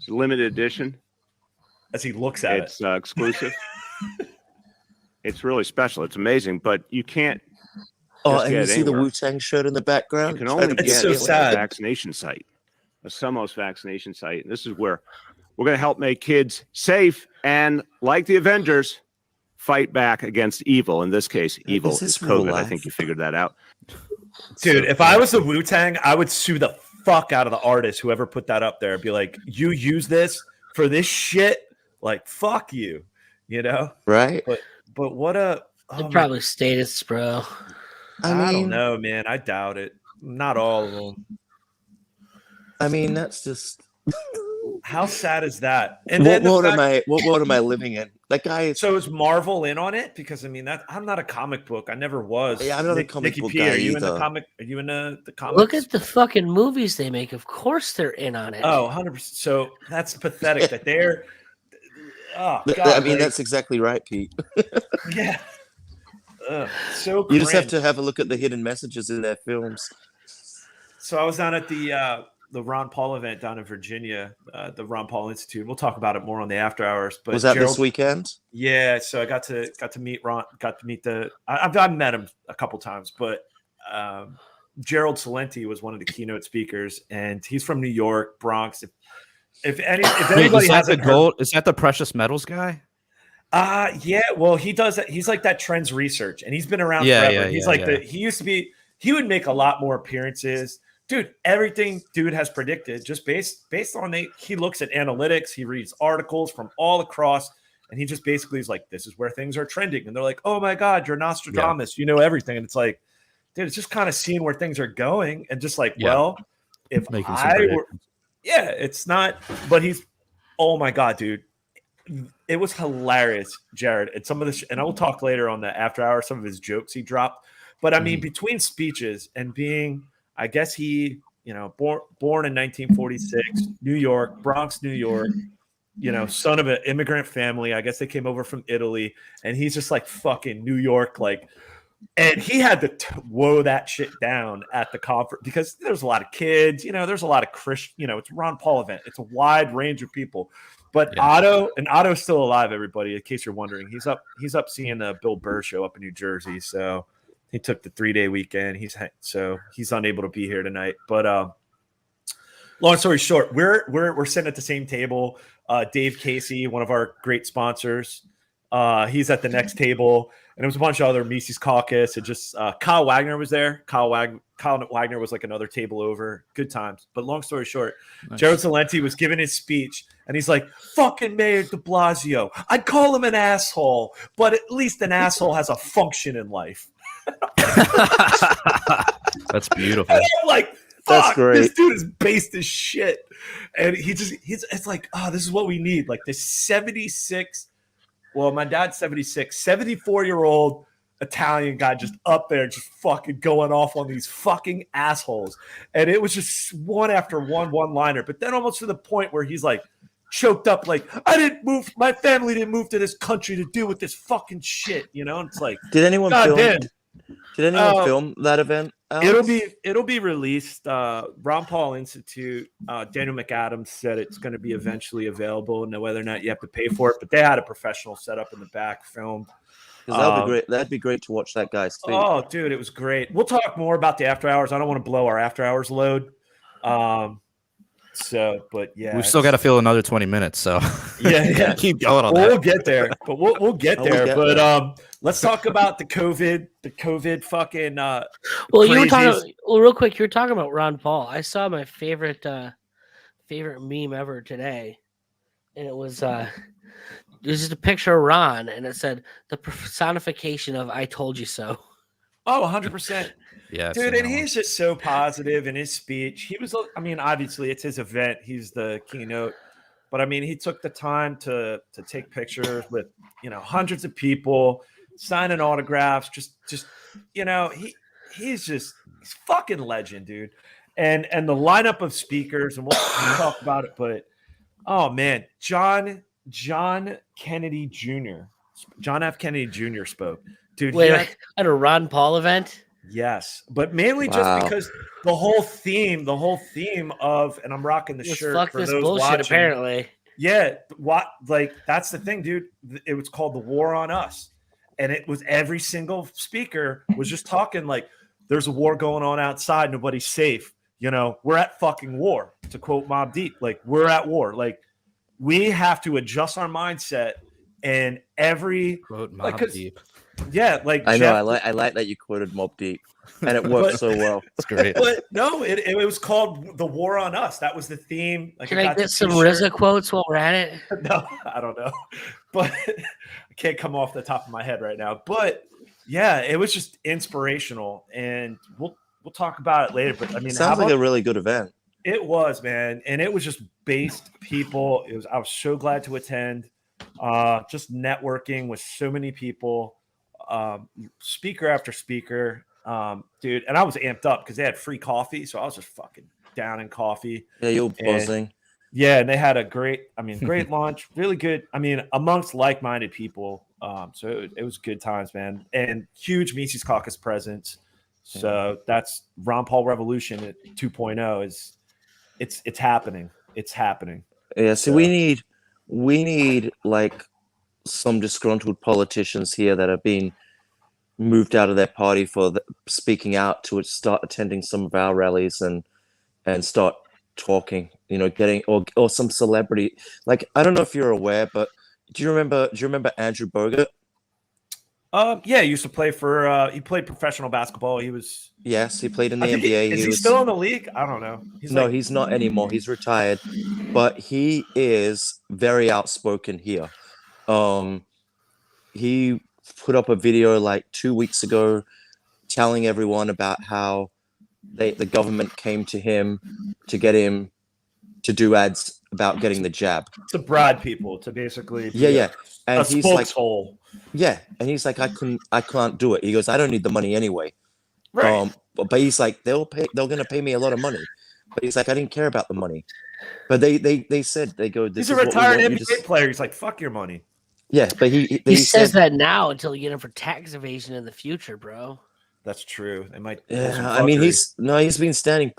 a limited edition. As he looks at it's exclusive. It's really special. It's amazing, but you can't. And you see the Wu-Tang shirt in the background? You can only get so it sad. at a vaccination site, a Sumos vaccination site. And this is where we're going to help make kids safe and, like the Avengers, fight back against evil. In this case, evil is COVID. I think you figured that out. Dude, if I was the Wu-Tang, I would sue the fuck out of the artist, whoever put that up there. Be like, you use this for this shit? Like, fuck you, you know? Right. But what a... They're probably statists, bro. I don't know, man. I doubt it. Not all of them. I mean, that's just... How sad is that? And what world am I living in? That guy. So is Marvel in on it? Because I mean, I'm not a comic book. I never was. Yeah, I'm not a comic book guy Are you either. in the comic? Are you in the comics? Look at the fucking movies they make. Of course they're in on it. Oh, 100%. So that's pathetic that they're. Oh God! I mean, that's exactly right, Pete. Yeah. So you just have to have a look at the hidden messages in their films. So I was down at the Ron Paul event down in Virginia, the Ron Paul Institute. We'll talk about it more on the after hours. But was that this weekend? Yeah, so I got to meet Ron. Got to meet I've met him a couple times, but Gerald Salenti was one of the keynote speakers, and he's from New York, Bronx. If anybody has the gold, is that the precious metals guy? Yeah. Well, he does that. He's like that trends research, and he's been around forever. He's he used to be. He would make a lot more appearances. Dude, everything dude has predicted just based on he looks at analytics, he reads articles from all across, and he just basically is like, this is where things are trending. And they're like, oh my God, you're Nostradamus, you know everything. And it's like, dude, it's just kind of seeing where things are going and just like, well, if I were, it's not, but oh my God, dude. It was hilarious, Jared. And some of this, and I will talk later on the after hour, some of his jokes he dropped. But I mean, between speeches and being, I guess he, born in 1946, New York, Bronx, New York, son of an immigrant family. I guess they came over from Italy, and he's just like fucking New York, like, and he had to woe that shit down at the conference because there's a lot of kids, there's a lot of Christian, it's a Ron Paul event. It's a wide range of people. But Otto's still alive, everybody, in case you're wondering. He's up seeing the Bill Burr show up in New Jersey, so he took the 3-day weekend. He's unable to be here tonight. But long story short, we're sitting at the same table. Dave Casey, one of our great sponsors, he's at the next table, and there was a bunch of other Mises Caucus, and just Kyle Wagner was there. Kyle Wagner was like another table over. Good times. But long story short, nice. Gerald Salenti was giving his speech, and he's like, fucking Mayor de Blasio. I'd call him an asshole, but at least an asshole has a function in life. That's beautiful. And I'm like, that's great. This dude is based as shit. And it's like, this is what we need. Like this 76, well, my dad's 76, 74-year-old Italian guy just up there, just fucking going off on these fucking assholes. And it was just one after one-liner, but then almost to the point where he's like choked up, like, my family didn't move to this country to deal with this fucking shit, And it's like, did anyone film that event? Alex? It'll be released. Ron Paul Institute, Daniel McAdams said it's going to be eventually available. Know whether or not you have to pay for it, but they had a professional set up in the back, filmed. That'd be great. That'd be great to watch that guy speak. Oh, dude, it was great. We'll talk more about the after hours. I don't want to blow our after hours load. So, but yeah, We've still got to fill another 20 minutes, so yeah. keep going on We'll that. get there, but we'll get there. But let's talk about the COVID fucking. Well, you were crazies. talking. Well, real quick, you were talking about Ron Paul. I saw my favorite meme ever today, and it was just a picture of Ron, and it said the personification of "I told you so." Oh, 100%. Yeah, Dude, and he's just so positive in his speech. He was, I mean, obviously it's his event. He's the keynote. But I mean, he took the time to take pictures with, hundreds of people, signing autographs, just he's fucking legend, dude. And the lineup of speakers, and we'll talk about it, but oh man, John Kennedy Jr. John F. Kennedy Jr. spoke. Dude, Wait, at a Ron Paul event? Yes, but mainly just because the whole theme of, and I'm rocking the shirt fuck for this those bullshit, watching. apparently. Yeah, that's the thing, dude. It was called The War on Us, and it was every single speaker was just talking like, "There's a war going on outside, nobody's safe. We're at fucking war." To quote Mobb Deep, like, we're at war. Like, we have to adjust our mindset, and every Quote Mobb Deep. Yeah, like I know. I like that you quoted Mobb Deep, and it worked so well. It's great. But no, it was called The War on Us. That was the theme. Like, Can I get some RZA quotes while we're at it? No, I don't know, but I can't come off the top of my head right now. But yeah, it was just inspirational, and we'll talk about it later. But I mean, sounds like a really good event. It was, man, and it was just based people. I was so glad to attend. Just networking with so many people. Speaker after speaker, dude, and I was amped up because they had free coffee, so I was just fucking down in coffee. Yeah, you're buzzing. Yeah, and they had a great lunch, really good. I mean, amongst like-minded people. So it was good times, man, and huge Mises Caucus presence. So that's Ron Paul Revolution at 2.0 it's happening. It's happening. Yeah, so we need like some disgruntled politicians here that have been moved out of their party for speaking out to start attending some of our rallies and start talking, getting or some celebrity. Like, I don't know if you're aware, but do you remember Andrew Bogut? Yeah, he used to play for he played professional basketball. He played in the NBA. Is he still in the league? I don't know. He's not anymore. He's retired, but he is very outspoken here. He put up a video like 2 weeks ago telling everyone about how the government came to him to get him to do ads about getting the jab. To bribe people to basically and he's like, and he's like, I can't do it. He goes, I don't need the money anyway. Right. But he's like, they're gonna pay me a lot of money. But he's like, I didn't care about the money. But they said, they go, this he's a retired NBA player. He's like, fuck your money. Yeah, but he says that now until you get him for tax evasion in the future, bro. That's true. They might. Yeah, I mean, he's been standing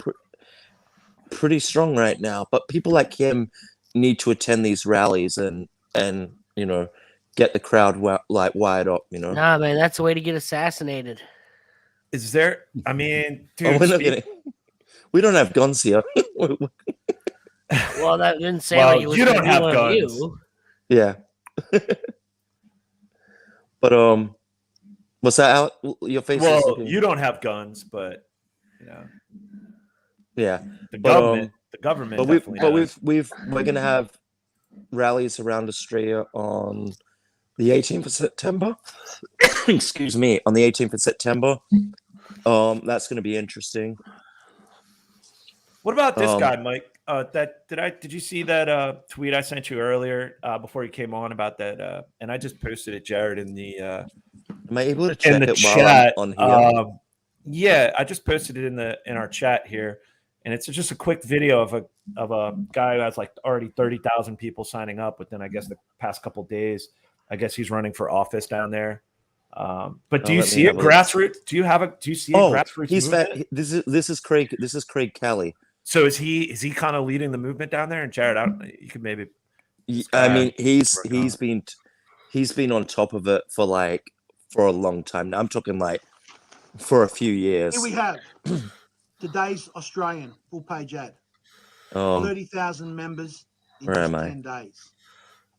pretty strong right now. But people like him need to attend these rallies and get the crowd wired up. Nah, man, that's the way to get assassinated. Is there? I mean, dude, we don't have guns here. Well, that didn't say well, you don't have guns. You. Yeah. But what's that out your face? Well, you don't have guns, but yeah, the government. But we're gonna have rallies around Australia on the 18th of September. Excuse me, on the 18th of September. That's gonna be interesting. What about this guy, Mike? Did you see that tweet I sent you earlier before you came on about that? And I just posted it, Jared, in the am I able to check it chat while I'm on here? Yeah, I just posted it in our chat here, and it's just a quick video of a guy who has like already 30,000 people signing up within, I guess, the past couple of days. I guess he's running for office down there. But do you see a grassroots? Do you see a grassroots? He's fat. This is Craig. This is Craig Kelly. So is he kind of leading the movement down there? And Jared, you could maybe. I mean, he's been on top of it for a long time now. I'm talking like for a few years. Here we have today's Australian full page ad. Um, 30,000 members in where just am I? 10 days.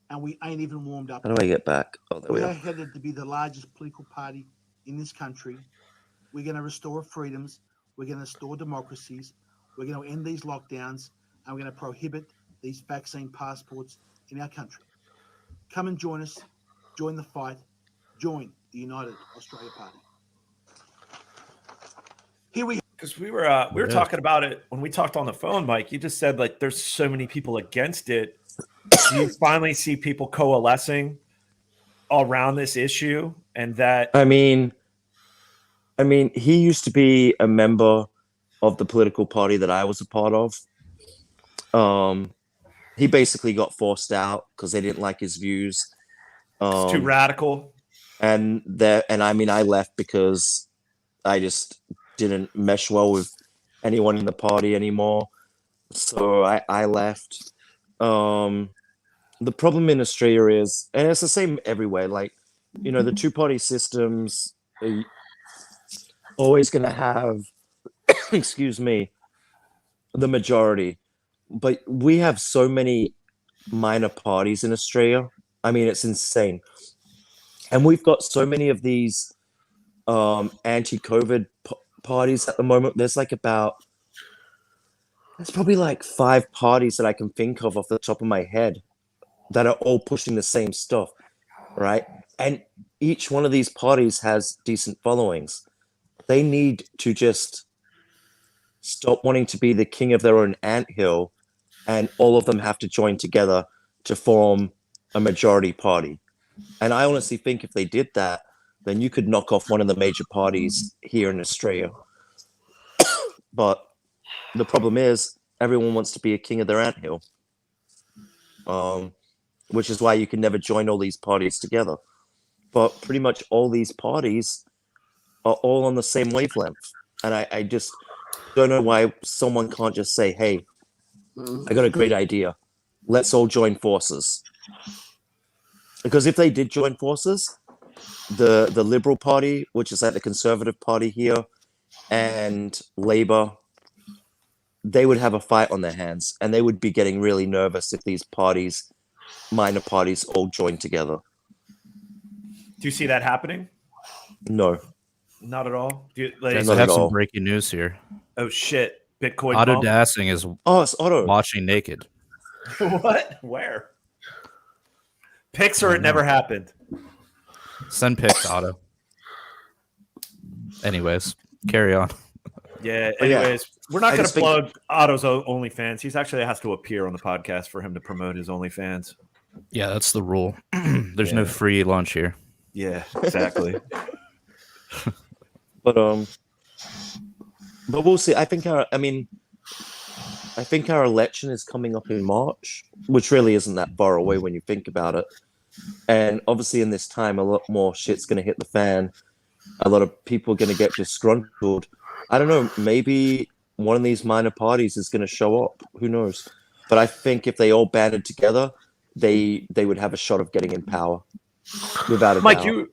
And we ain't even warmed up. How do I get back? Oh, there we We are are. headed to be the largest political party in this country. We're going to restore freedoms. We're going to restore democracies. We're going to end these lockdowns. And we're going to prohibit these vaccine passports in our country. Come and join us. Join the fight. Join the United Australia Party. Here we Because we were Yeah. talking about it when we talked on the phone, Mike. You just said like there's so many people against it. Do you finally see people coalescing around this issue, and that I mean, he used to be a member of the political party that I was a part of. He basically got forced out because they didn't like his views. it's too radical? And I mean, I left because I just didn't mesh well with anyone in the party anymore. So I left. The problem in Australia is, and it's the same everywhere, like, you know, the two-party systems are always going to have, excuse me, the majority. But we have so many minor parties in Australia. I mean, it's insane. And we've got so many of these anti-COVID parties at the moment. There's probably like 5 parties that I can think of off the top of my head that are all pushing the same stuff, right? And each one of these parties has decent followings. They need to just stop wanting to be the king of their own anthill, and all of them have to join together to form a majority party. And I honestly think if they did that, then you could knock off one of the major parties here in Australia. But the problem is everyone wants to be a king of their anthill, which is why you can never join all these parties together. But pretty much all these parties are all on the same wavelength. And I just don't know why someone can't just say, hey, I got a great idea. Let's all join forces. Because if they did join forces, the Liberal Party, which is like the Conservative Party here, and Labour, they would have a fight on their hands, and they would be getting really nervous if these parties, minor parties, all joined together. Do you see that happening? No. Not at all. Do you, like, Guys, Not I at have some all. breaking news here. oh shit, Bitcoin Otto bump? Dassing is Oh, it's Otto. watching naked. What? Where? Pics or it never happened. Send pics, Otto. Anyways, carry on. Yeah. But yeah, Anyways, we're not I going to just think- plug Otto's OnlyFans. He's actually has to appear on the podcast for him to promote his OnlyFans. Yeah, that's the rule. There's no free lunch here. Yeah, exactly. But we'll see. I think our election is coming up in March, which really isn't that far away when you think about it. And obviously, in this time, a lot more shit's going to hit the fan. A lot of people are going to get disgruntled. I don't know. Maybe one of these minor parties is going to show up. Who knows? But I think if they all banded together, they would have a shot of getting in power, without a Mike, doubt.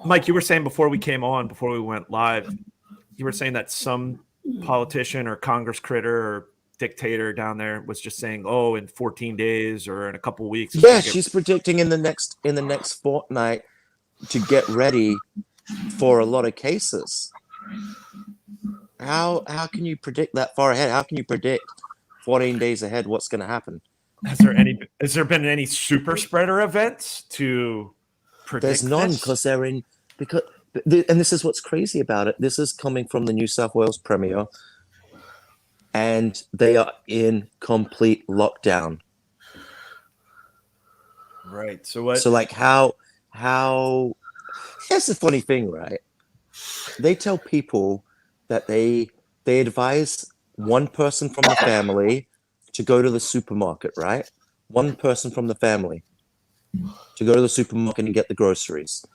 Mike, you were saying before we came on, before we went live, you were saying that some politician or Congress critter or dictator down there was just saying, "Oh, in 14 days or in a couple weeks." Yeah, she's predicting in the next fortnight to get ready for a lot of cases. How can you predict that far ahead? How can you predict 14 days ahead what's going to happen? Has there been any super spreader events to predict? There's none this? because they're in and this is what's crazy about it. This is coming from the New South Wales Premier, and they are in complete lockdown. Right. So what? So like how here's the funny thing, right? They tell people that they advise one person from the family to go to the supermarket, right? One person from the family to go to the supermarket and get the groceries.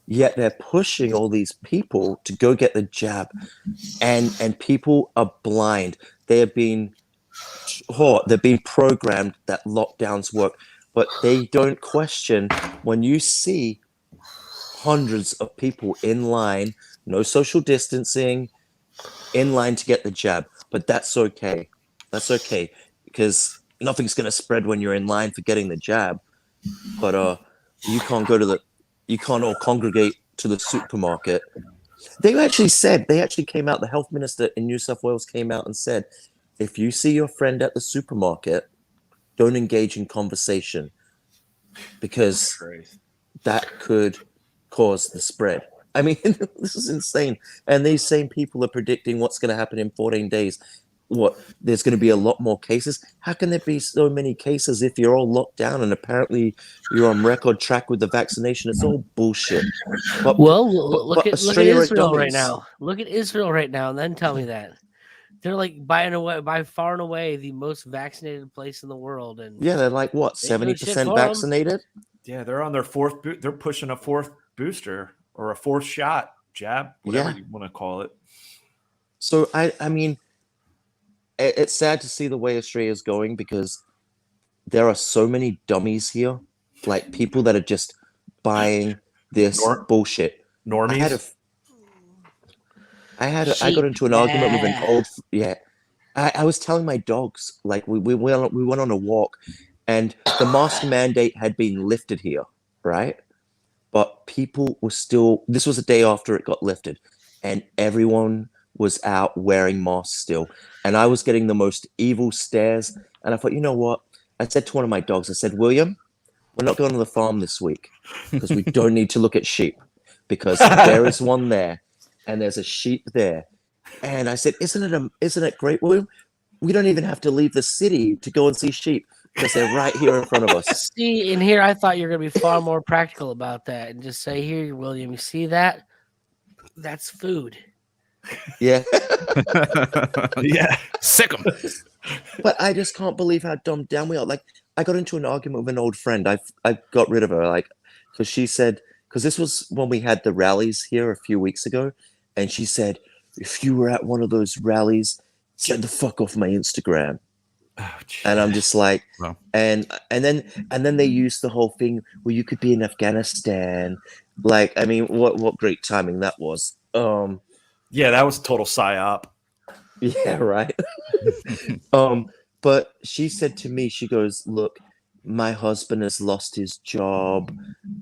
Yet they're pushing all these people to go get the jab, and people are blind. They have been taught, they've been programmed that lockdowns work, but they don't question when you see hundreds of people in line, no social distancing, in line to get the jab. But that's okay. That's okay, because nothing's going to spread when you're in line for getting the jab. But you can't all congregate to the supermarket. They actually came out, the health minister in New South Wales came out and said, if you see your friend at the supermarket, don't engage in conversation, because that could cause the spread. I mean, this is insane. And these same people are predicting what's going to happen in 14 days. There's going to be a lot more cases. How can there be so many cases if you're all locked down and apparently you're on record track with the vaccination? It's all bullshit. Look at Israel right dummies. now. Look at Israel right now, and then tell me that they're like by far and away the most vaccinated place in the world. And yeah, they're like what, 70% vaccinated? Yeah, they're on their they're pushing a fourth booster or a fourth shot, jab, whatever you want to call it. So I mean, it's sad to see the way Australia is going, because there are so many dummies here, like people that are just buying this bullshit. Normies. I got into an argument with an old I was telling my dogs, like we went on a walk, and the mask mandate had been lifted here, right? But people were still. This was a day after it got lifted, and everyone was out wearing masks still. And I was getting the most evil stares. And I thought, you know what? I said to one of my dogs, I said, William, we're not going to the farm this week because we don't need to look at sheep, because there is one there and there's a sheep there. And I said, isn't it great, William? We don't even have to leave the city to go and see sheep, because they're right here in front of us. See, in here, I thought you were going to be far more practical about that and just say, here, William, you see that? That's food. Yeah. Yeah. Sick 'em. But I just can't believe how dumbed down we are. Like, I got into an argument with an old friend. I got rid of her, like, because she said, because this was when we had the rallies here a few weeks ago, and she said, if you were at one of those rallies, get the fuck off my Instagram. Oh, and I'm just like, wow. and then they used the whole thing where you could be in Afghanistan. Like, I mean, what great timing that was. Yeah, that was total psyop. Yeah, right. But she said to me, she goes, look, my husband has lost his job.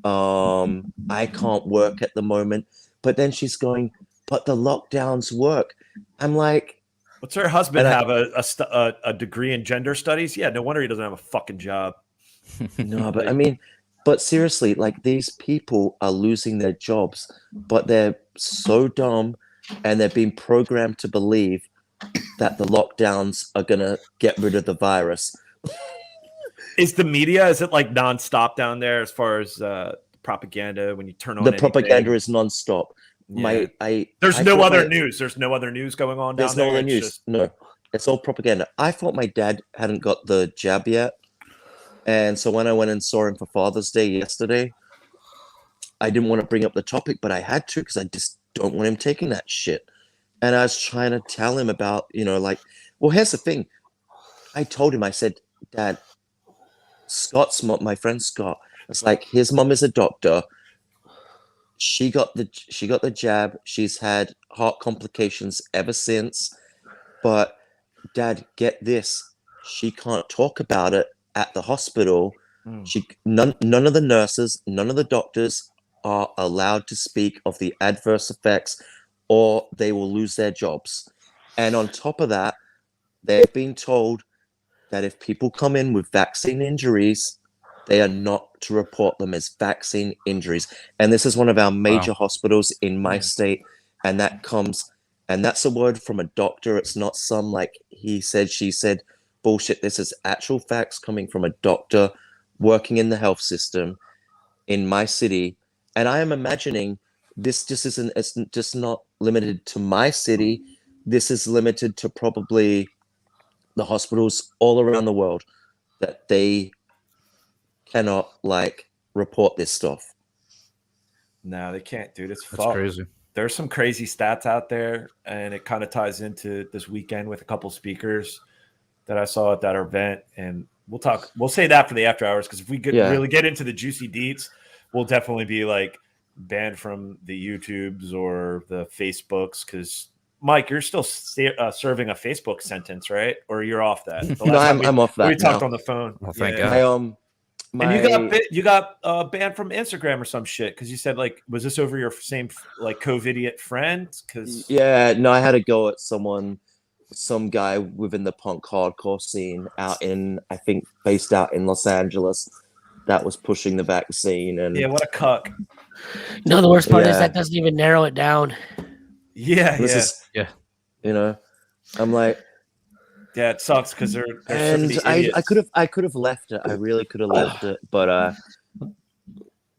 I can't work at the moment. But then she's going, but the lockdowns work. I'm like, what's her husband have a degree in gender studies? Yeah, no wonder he doesn't have a fucking job. No, but I mean, but seriously, like, these people are losing their jobs, but they're so dumb, and they're being programmed to believe that the lockdowns are going to get rid of the virus. Is the media, is it like nonstop down there as far as propaganda when you turn on the propaganda is nonstop. Yeah. There's no other news. There's no other news going on down there. There's no other news. No, it's all propaganda. I thought my dad hadn't got the jab yet. And so when I went and saw him for Father's Day yesterday, I didn't want to bring up the topic, but I had to, because I just don't want him taking that shit. And I was trying to tell him about, like, well, here's the thing. I told him, I said, Dad, Scott's mom, my friend Scott, it's like, his mom is a doctor. She got the jab. She's had heart complications ever since. But Dad, get this. She can't talk about it at the hospital. None of the nurses, none of the doctors are allowed to speak of the adverse effects, or they will lose their jobs. And on top of that, they've been told that if people come in with vaccine injuries, they are not to report them as vaccine injuries. And this is one of our major hospitals in my state. And that's a word from a doctor. It's not some, like, he said, she said bullshit. This is actual facts coming from a doctor working in the health system in my city. And I am imagining this just isn't, it's just not limited to my city. This is limited to probably the hospitals all around the world, that they cannot, like, report this stuff. No, they can't, dude. It's That's crazy. There's some crazy stats out there, and it kind of ties into this weekend with a couple speakers that I saw at that event. And we'll say that for the after hours, because if we really get into the juicy deets, we'll definitely be like banned from the YouTubes or the Facebooks, because Mike, you're still serving a Facebook sentence, right? Or you're off that? The No, last time I'm off that We talked now. on the phone. Oh, thank Yeah. God. And you got banned from Instagram or some shit because you said like, was this over your same like COVIDiot friend? Because Yeah, no, I had to go at some guy within the punk hardcore scene out in, I think, based out in Los Angeles, that was pushing the vaccine. And yeah, what a cuck. No, the worst part is Yeah. that doesn't even narrow it down. Yeah, this yeah, is, Yeah. you know, I'm like, yeah. It sucks because they're so and many I idiots. could have left it. I really could have left it, but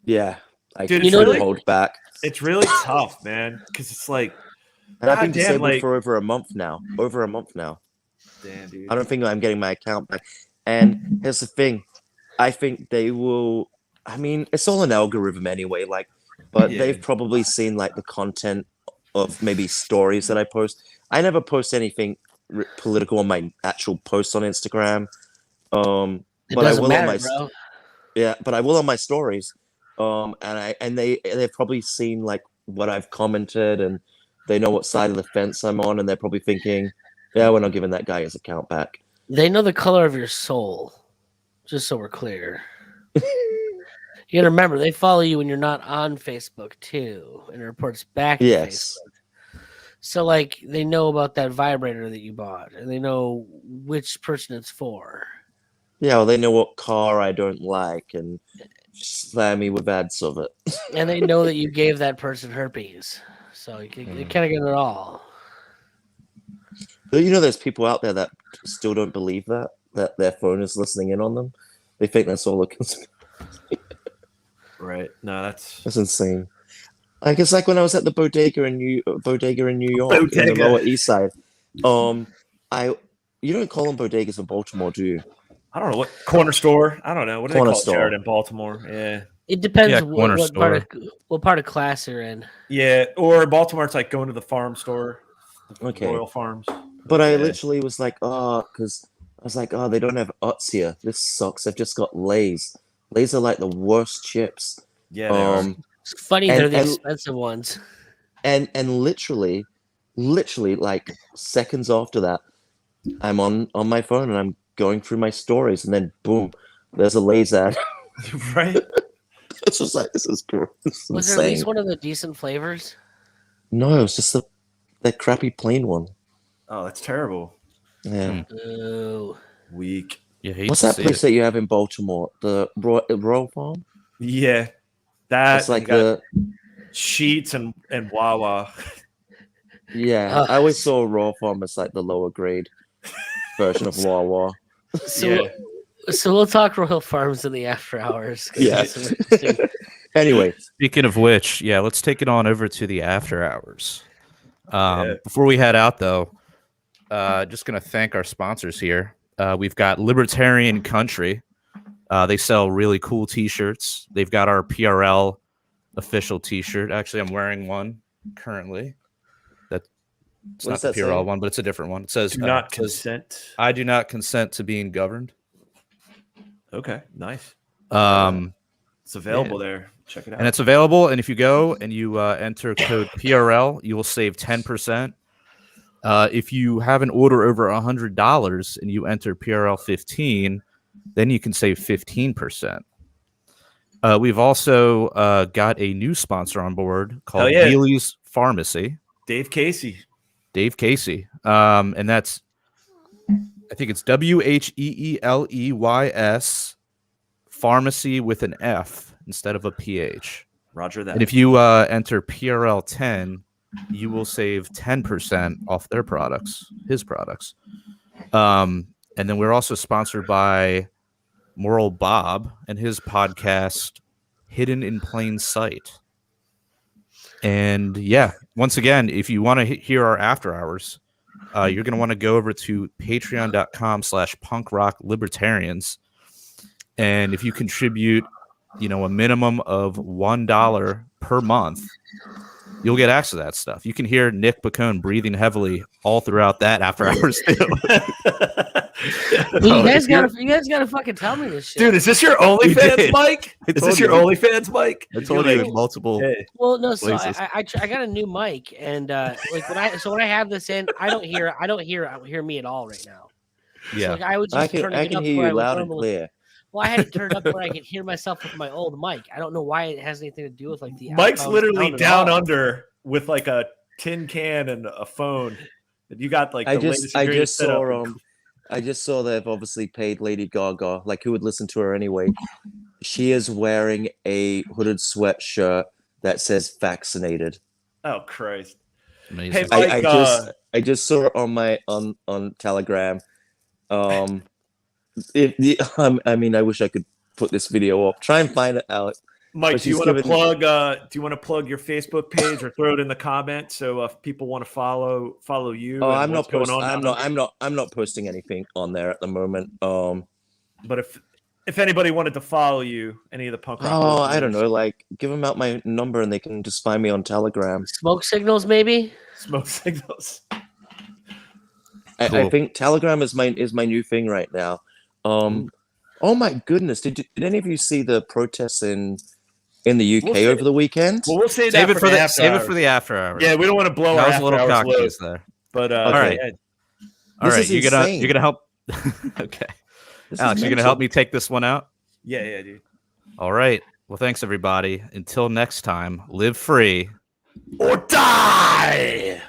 yeah, I Dude, couldn't really- hold back. It's really tough, man. Because it's like, And I've been goddamn, disabled like- for over a month now. damn, dude. I don't think I'm getting my account back. And here's the thing. I think they will. I mean, it's all an algorithm anyway. Like, but Yeah. they've probably seen like the content of maybe stories that I post. I never post anything political on my actual posts on Instagram. It But I doesn't will matter, on my bro. yeah, but I will on my stories. And they've probably seen like what I've commented, and they know what side of the fence I'm on, and they're probably thinking, yeah, we're not giving that guy his account back. They know the color of your soul, just so we're clear. You gotta remember, they follow you when you're not on Facebook too, and it reports back to Yes. Facebook. So, like, they know about that vibrator that you bought, and they know which person it's for. Yeah, well, they know what car I don't like, and slam me with ads of it. And they know that you gave that person herpes. So you kind of get it all. But you know, there's people out there that still don't believe that their phone is listening in on them. They think that's all it can. Right. No, that's That's insane. Like it's like when I was at the bodega in New York, in the Bodega. Lower East Side. You don't call them bodegas in Baltimore, do you? I don't know what corner store. I don't know what do Corner they call store. Jared in Baltimore. Yeah, It depends Yeah, what corner what part of class you're in. yeah. Or in Baltimore, it's like going to the farm store, Okay. Royal Farms. But I Yeah. literally was like, because I was like, they don't have Utz here. This sucks. I've just got Lay's. Lay's are like the worst chips. Yeah, they are. It's funny, And- they're the and- expensive ones. And literally like seconds after that, I'm on my phone and I'm going through my stories, and then boom, there's a Lay's ad. right. It's just like this is Was there at insane. least one of the decent flavors? No, it was just that crappy plain one. Oh, that's terrible. Yeah. Oh, Weak. You hate What's to that see place it. that you have in Baltimore? The Royal Farm? Yeah, that It's like you got the Sheets and Wawa. yeah. I always saw Royal Farm as like the lower grade version of Wawa. so Yeah. so we'll talk Royal Farms in the after hours. 'cause Yeah. that's some interesting- Anyway, Speaking of which, yeah, let's take it on over to the after hours. Yeah. Before we head out, though, just going to thank our sponsors here. We've got Libertarian Country. They sell really cool T-shirts. They've got our PRL official T-shirt. Actually, I'm wearing one currently. It's What not does the that PRL say? one, but it's a different one. It says, Do not it says, consent. I do not consent to being governed. Okay, nice. It's It's available there. Check it out. And it's available. And if you go and you enter code PRL, you will save 10%. If you have an order over $100 and you enter PRL 15, then you can save 15%. We've also got a new sponsor on board called yeah. Wheely's Pharmacy, Dave Casey. Dave Casey. And that's, I think it's WHEELEYS Pharmacy with an F instead of a PH. Roger that. And if you enter PRL 10, you will save 10% off their products, his products. And then we're also sponsored by Moral Bob and his podcast, Hidden in Plain Sight. And yeah, once again, if you want to hear our after hours, you're going to want to go over to patreon.com/punkrocklibертarians. And if you contribute, a minimum of $1 per month, you'll get access to that stuff. You can hear Nick Bacone breathing heavily all throughout that after hours too. You guys gotta fucking tell me this shit. Dude, is this your We OnlyFans, did. Mike? I Is told this your you. OnlyFans, Mike? I told you multiple. Hey, Well, no. So places. I got a new mic, and like when I have this in, I don't hear me at all right now. Yeah. So, like, I was I just turning can it up hear where you I would loud and normally- clear. Well, I had it turned up where I could hear myself with my old mic. I don't know why it has anything to do with like the. Mike's outbound literally sound at down all. under with like a tin can and a phone. And you got like the latest I and greatest just setup. saw I just saw they've obviously paid Lady Gaga. Like, who would listen to her anyway? She is wearing a hooded sweatshirt that says "vaccinated." Oh Christ! Amazing. Hey, Mike, I just saw it on Telegram. I mean, I wish I could put this video up. Try and find it out. Mike, but do you she's want to given- plug? Do you want to plug your Facebook page or throw it in the comments so if people want to follow you? Oh, and I'm what's not going posting. on. I'm not posting anything on there at the moment. But if anybody wanted to follow you, any of the punk rock. Oh, I don't listeners, know. Like, give them out my number and they can just find me on Telegram. Smoke signals, maybe. Smoke signals. I Cool. think Telegram is my new thing right now. Oh my goodness! Did any of you see the protests in the UK We'll over the weekend? Well, we'll save Save that it for the after hours. after hours. Yeah, we don't want to blow that our was a after little hours cock load. tease there. But All right. yeah. All This right, is you're insane. gonna help. Okay, This is Alex, you're gonna mental. help me take this one out. Yeah, dude. All right. Well, thanks everybody. Until next time, live free. Or die.